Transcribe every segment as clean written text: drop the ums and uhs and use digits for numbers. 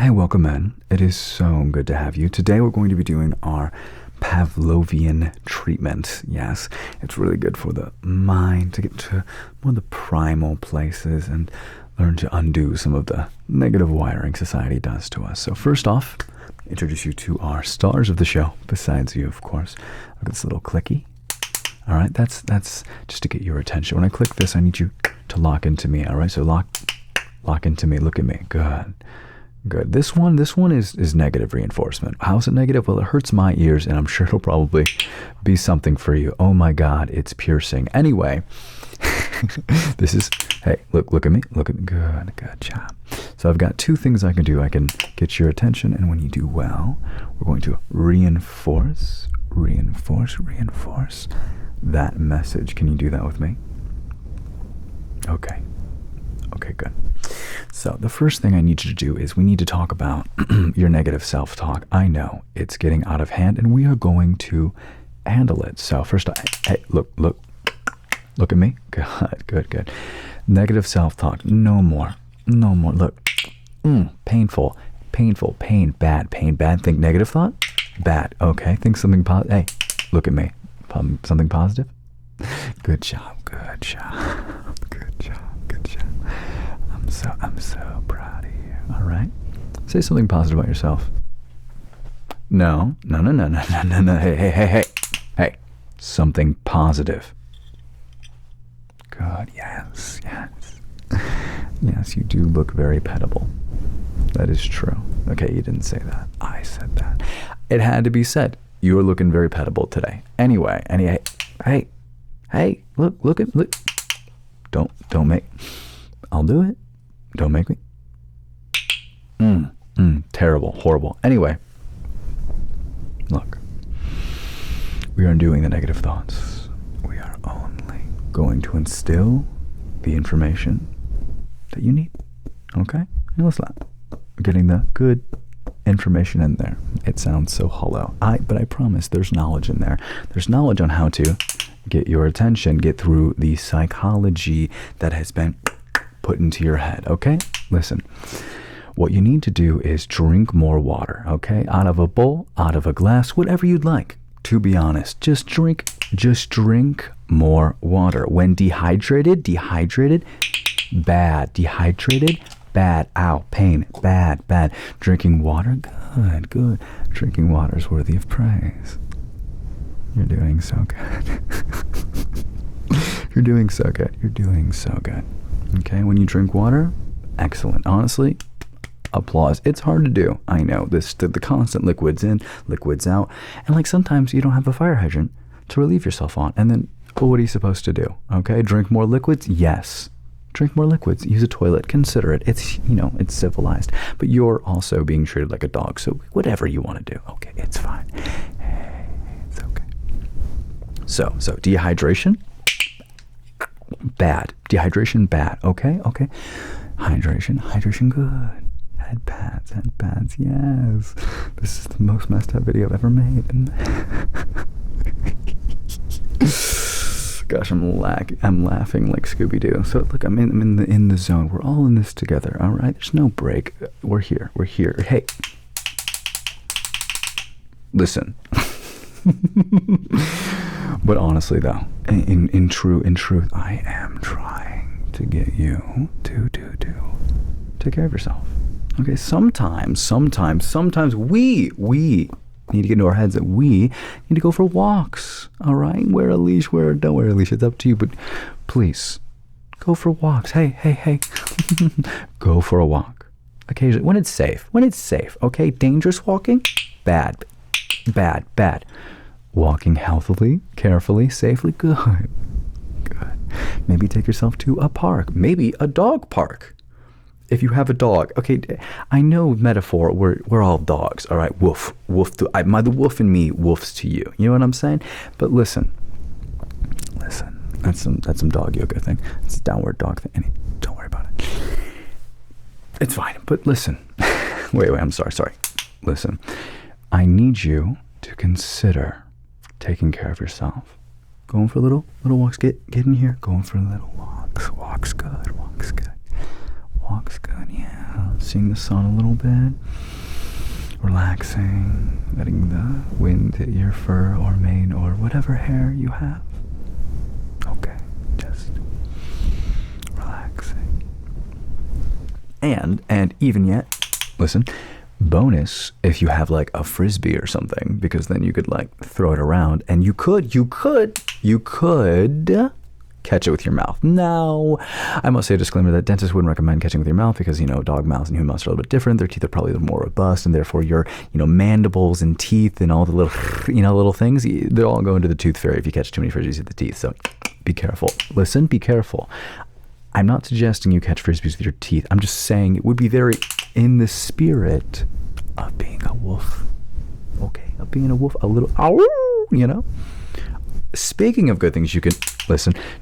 Hey, welcome in. It is so good to have you. Today we're going to be doing our Pavlovian treatment. Yes, it's really good for the mind to get to one of the primal places and learn to undo some of the negative wiring society does to us. So first off, introduce you to our stars of the show, besides you, of course. Look at this little clicky. All right, that's just to get your attention. When I click this, I need you to lock into me. All right, so lock into me. Look at me. Good. This one is negative reinforcement. How's it negative? Well, it hurts my ears, and I'm sure it'll probably be something for you. Oh my God, it's piercing. Anyway, this is, hey, look at me. Look at me. Good job. So I've got two things I can do. I can get your attention, and when you do well, we're going to reinforce that message. Can you do that with me? Okay, good. So the first thing I need you to do is we need to talk about your negative self-talk. I know it's getting out of hand, and we are going to handle it. So first, hey, look at me. Good. Negative self-talk. No more. Look, painful, pain, bad. Think negative thought, bad. Okay, think something positive. Hey, look at me. Something positive. Good job. I'm so proud of you. All right. Say something positive about yourself. No. Hey. Something positive. Good. Yes. Yes, you do look very pettable. That is true. Okay, you didn't say that. I said that. It had to be said. You are looking very pettable today. Anyway, hey, look. Don't make. I'll do it. Don't make me. Terrible, horrible. Anyway, look. We are undoing the negative thoughts. We are only going to instill the information that you need. Okay? And let's not. Getting the good information in there. It sounds so hollow. But I promise there's knowledge in there. There's knowledge on how to get your attention, get through the psychology that has been put into your head. Okay? Listen. What you need to do is drink more water. Okay? Out of a bowl, out of a glass, whatever you'd like. To be honest, just drink more water. When dehydrated, bad. Dehydrated, bad. Ow, pain, bad. Drinking water, good. Drinking water is worthy of praise. You're doing so good. You're doing so good. Okay, when you drink water, excellent. Honestly, applause. It's hard to do. I know the constant liquids in, liquids out, and like sometimes you don't have a fire hydrant to relieve yourself on, and then what are you supposed to do? Okay, drink more liquids. Yes. Drink more liquids. Use a toilet. Consider it. It's civilized. But you're also being treated like a dog. So whatever you want to do. Okay, it's fine. Hey, it's okay. So dehydration, bad. Dehydration, bad. Okay. Hydration, good. Head pads. Yes. This is the most messed up video I've ever made. Gosh, I'm laughing like Scooby-Doo. So look, I'm in the zone. We're all in this together. All right. There's no break. We're here. Hey, listen. But honestly, though, in truth, I am trying to get you to take care of yourself. Okay. Sometimes we need to get into our heads that we need to go for walks. All right, wear a leash, don't wear a leash. It's up to you, but please go for walks. Hey, go for a walk occasionally when it's safe. Okay, dangerous walking, bad. Walking healthily, carefully, safely, good. Maybe take yourself to a park, maybe a dog park. If you have a dog, okay, I know metaphor, we're all dogs, all right, woof, the wolf in me woofs to you, you know what I'm saying? But listen, that's some dog yoga thing, it's a downward dog thing, don't worry about it, it's fine, but listen, wait, I'm sorry, listen, I need you to consider taking care of yourself, going for little walks, get in here, going for little walks good. walk's good, yeah. Seeing the sun a little bit. Relaxing, letting the wind hit your fur or mane or whatever hair you have. Okay, just relaxing. And even yet, listen, bonus if you have like a frisbee or something, because then you could like throw it around and you could catch it with your mouth. Now, I must say a disclaimer that dentists wouldn't recommend catching with your mouth because, dog mouths and human mouths are a little bit different. Their teeth are probably a little more robust, and therefore your, mandibles and teeth and all the little, little things, they're all going to the tooth fairy if you catch too many frisbees with the teeth. So be careful. Listen, be careful. I'm not suggesting you catch frisbees with your teeth. I'm just saying it would be very in the spirit of being a wolf. Okay, of being a wolf, a little, ow, Speaking of good things you could,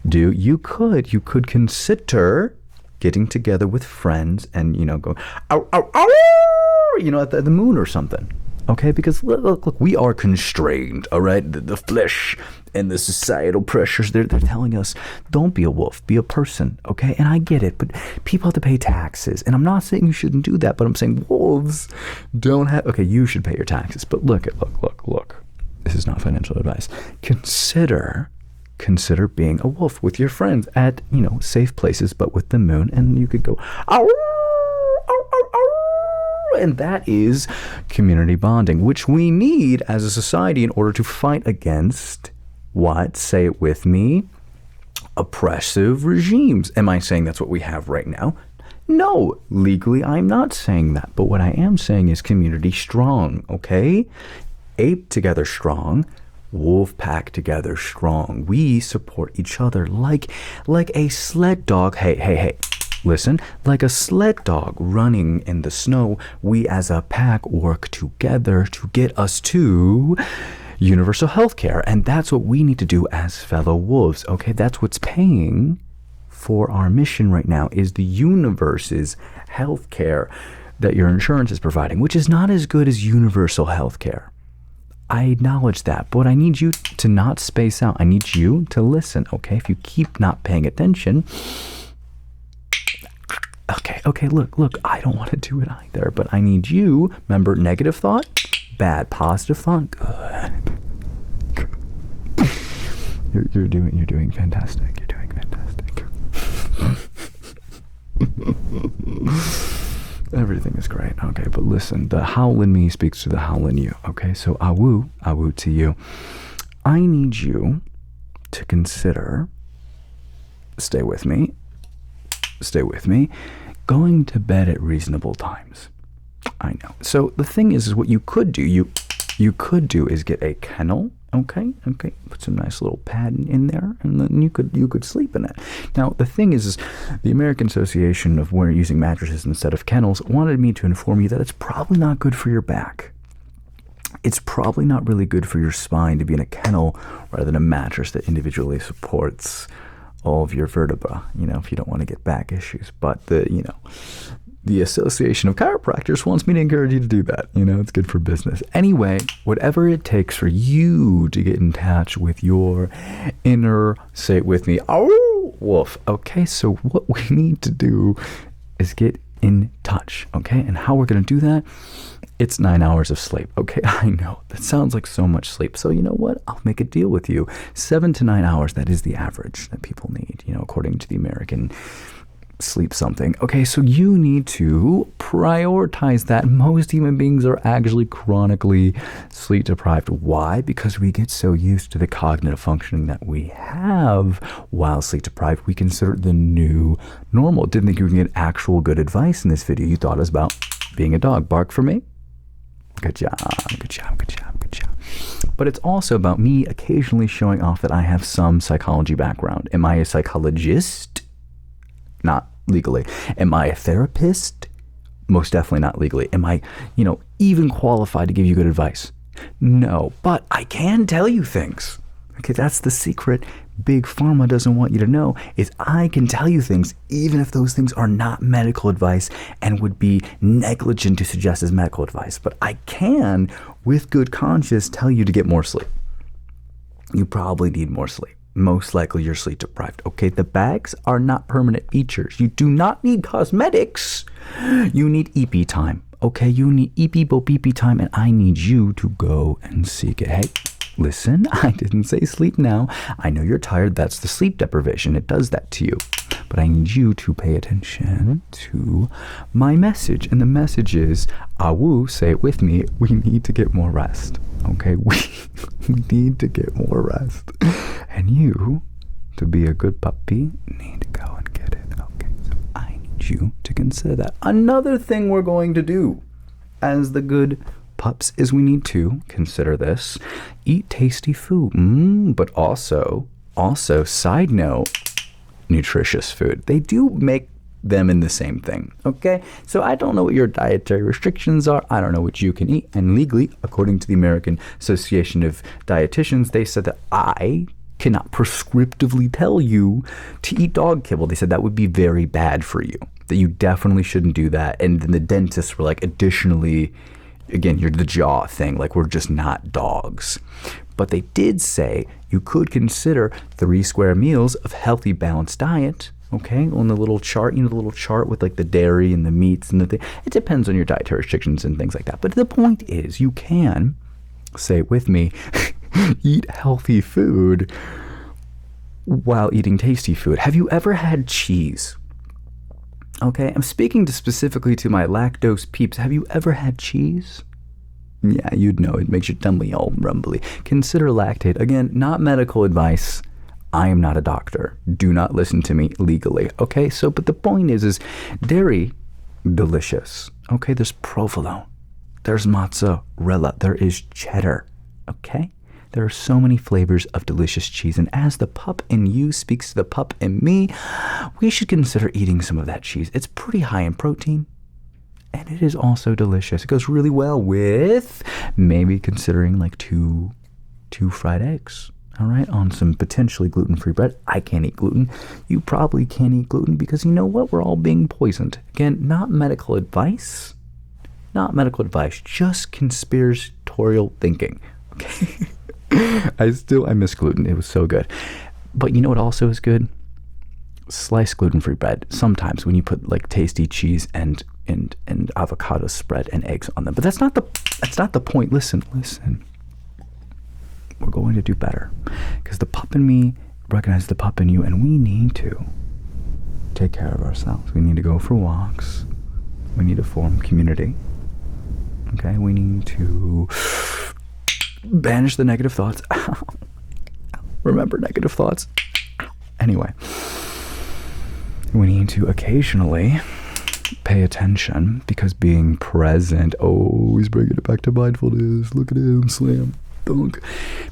do, you could consider getting together with friends and, go, ow, ow, ow, at the moon or something. Okay, because look, we are constrained, all right? The flesh and the societal pressures, they're telling us, don't be a wolf, be a person, okay? And I get it, but people have to pay taxes. And I'm not saying you shouldn't do that, but I'm saying wolves don't have, okay, you should pay your taxes. But look. This is not financial advice. Consider being a wolf with your friends at, safe places, but with the moon, and you could go, ow, ow, ow, ow, and that is community bonding, which we need as a society in order to fight against what? Say it with me. Oppressive regimes. Am I saying that's what we have right now? No, legally I'm not saying that, but what I am saying is community strong, okay? Ape together strong, wolf pack together strong. We support each other like a sled dog. Hey, listen, like a sled dog running in the snow. We as a pack work together to get us to universal health care. And that's what we need to do as fellow wolves. Okay, that's what's paying for our mission right now, is the universe's health care that your insurance is providing, which is not as good as universal health care. I acknowledge that, but I need you to not space out. I need you to listen, okay? If you keep not paying attention, okay, look, I don't want to do it either, but I need you, remember, negative thought, bad, positive thought, good. You're doing fantastic. You're doing fantastic. Everything is great. Okay, but listen, the howl in me speaks to the howl in you. Okay, so awu to you. I need you to consider, stay with me, going to bed at reasonable times. I know. So the thing is what you could do, you could do is get a kennel. Okay, put some nice little padding in there, and then you could sleep in it. Now, the thing is the American Association of Using Mattresses Instead of Kennels wanted me to inform you that it's probably not good for your back. It's probably not really good for your spine to be in a kennel rather than a mattress that individually supports all of your vertebra, if you don't want to get back issues. But the Association of Chiropractors wants me to encourage you to do that. It's good for business. Anyway, whatever it takes for you to get in touch with your inner, say it with me, wolf. Okay, so what we need to do is get in touch, okay? And how we're going to do that, it's 9 hours of sleep. Okay, I know, that sounds like so much sleep. So you know what? I'll make a deal with you. 7 to 9 hours, that is the average that people need, according to the American sleep something. Okay, so you need to prioritize that. Most human beings are actually chronically sleep deprived. Why? Because we get so used to the cognitive functioning that we have while sleep deprived. We consider it the new normal. Didn't think you could get actual good advice in this video. You thought it was about being a dog. Bark for me? Good job. But it's also about me occasionally showing off that I have some psychology background. Am I a psychologist? Not legally. Am I a therapist? Most definitely not legally. Am I, even qualified to give you good advice? No, but I can tell you things. Okay, that's the secret Big Pharma doesn't want you to know, is I can tell you things even if those things are not medical advice and would be negligent to suggest as medical advice. But I can, with good conscience, tell you to get more sleep. You probably need more sleep. most likely you're sleep deprived. Okay, the bags are not permanent features. You do not need cosmetics. You need EP time. Okay, you need EP bo BP time, and I need you to go and seek it. Hey, listen, I didn't say sleep now. I know you're tired. That's the sleep deprivation. It does that to you. But I need you to pay attention to my message. And the message is, Awu, say it with me, we need to get more rest. Okay, we need to get more rest. And you, to be a good puppy, need to go and get it. Okay, so I need you to consider that. Another thing we're going to do as the good pups is we need to consider this. Eat tasty food. But also, side note, nutritious food. They do make them in the same thing. Okay, so I don't know what your dietary restrictions are. I don't know what you can eat. And legally, according to the American Association of Dietitians, they said that I cannot prescriptively tell you to eat dog kibble. They said that would be very bad for you, that you definitely shouldn't do that. And then the dentists were like, additionally, again, you're the jaw thing, like we're just not dogs. But they did say you could consider 3 square meals of healthy, balanced diet. Okay, on the little chart, the little chart with like the dairy and the meats and the thing. It depends on your dietary restrictions and things like that. But the point is, you can, say it with me, eat healthy food while eating tasty food. Have you ever had cheese? Okay, I'm speaking specifically to my lactose peeps. Have you ever had cheese? Yeah, you'd know. It makes your tummy all rumbly. Consider lactate. Again, not medical advice. I am not a doctor. Do not listen to me legally. Okay, so, but the point is dairy, delicious. Okay, there's provolone. There's mozzarella. There is cheddar. Okay? There are so many flavors of delicious cheese. And as the pup in you speaks to the pup in me, we should consider eating some of that cheese. It's pretty high in protein. And it is also delicious. It goes really well with maybe considering like two fried eggs. All right, on some potentially gluten-free bread. I can't eat gluten. You probably can't eat gluten because you know what? We're all being poisoned. Again, not medical advice. Not medical advice. Just conspiratorial thinking. Okay. I miss gluten. It was so good. But you know what also is good? Sliced gluten-free bread. Sometimes when you put like tasty cheese and avocado spread and eggs on them. But that's not the point. Listen. We're going to do better because the pup in me recognizes the pup in you, and we need to take care of ourselves. We need to go for walks. We need to form community. Okay, we need to banish the negative thoughts. Remember negative thoughts. Anyway, we need to occasionally pay attention because being present, he's bringing it back to mindfulness. Look at him, slam. Dunk.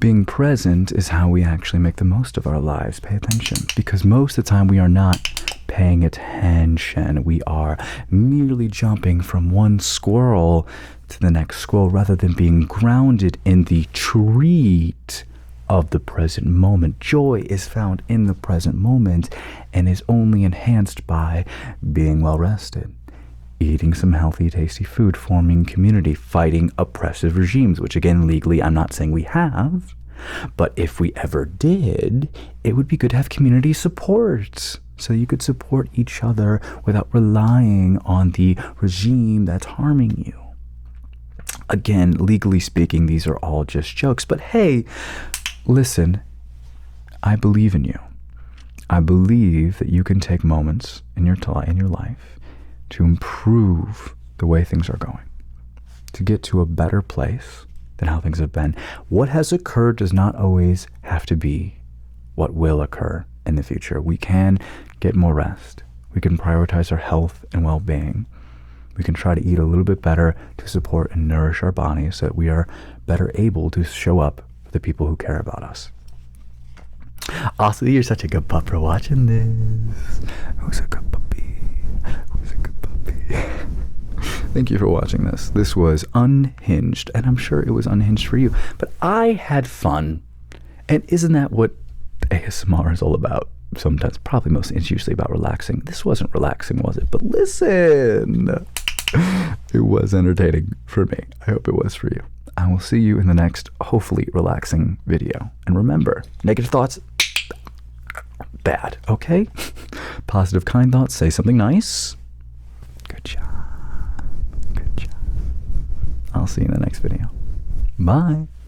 Being present is how we actually make the most of our lives. Pay attention, because most of the time we are not paying attention. We are merely jumping from one squirrel to the next squirrel rather than being grounded in the treat of the present moment. Joy is found in the present moment and is only enhanced by being well rested, eating some healthy, tasty food, forming community, fighting oppressive regimes, which again, legally, I'm not saying we have, but if we ever did, it would be good to have community support. So you could support each other without relying on the regime that's harming you. Again, legally speaking, these are all just jokes, but hey, listen, I believe in you. I believe that you can take moments in your life to improve the way things are going, to get to a better place than how things have been. What has occurred does not always have to be what will occur in the future. We can get more rest. We can prioritize our health and well-being. We can try to eat a little bit better to support and nourish our bodies so that we are better able to show up for the people who care about us. Also, you're such a good pup for watching this. Who's a good puppy? Who's a good puppy? Thank you for watching this. This was Unhinged, and I'm sure it was unhinged for you. But I had fun. And isn't that what ASMR is all about? Sometimes, probably mostly, it's usually about relaxing. This wasn't relaxing, was it? But listen, it was entertaining for me. I hope it was for you. I will see you in the next, hopefully, relaxing video. And remember, negative thoughts, bad, okay? Positive, kind thoughts. Say something nice. Good job. Good job. I'll see you in the next video. Bye.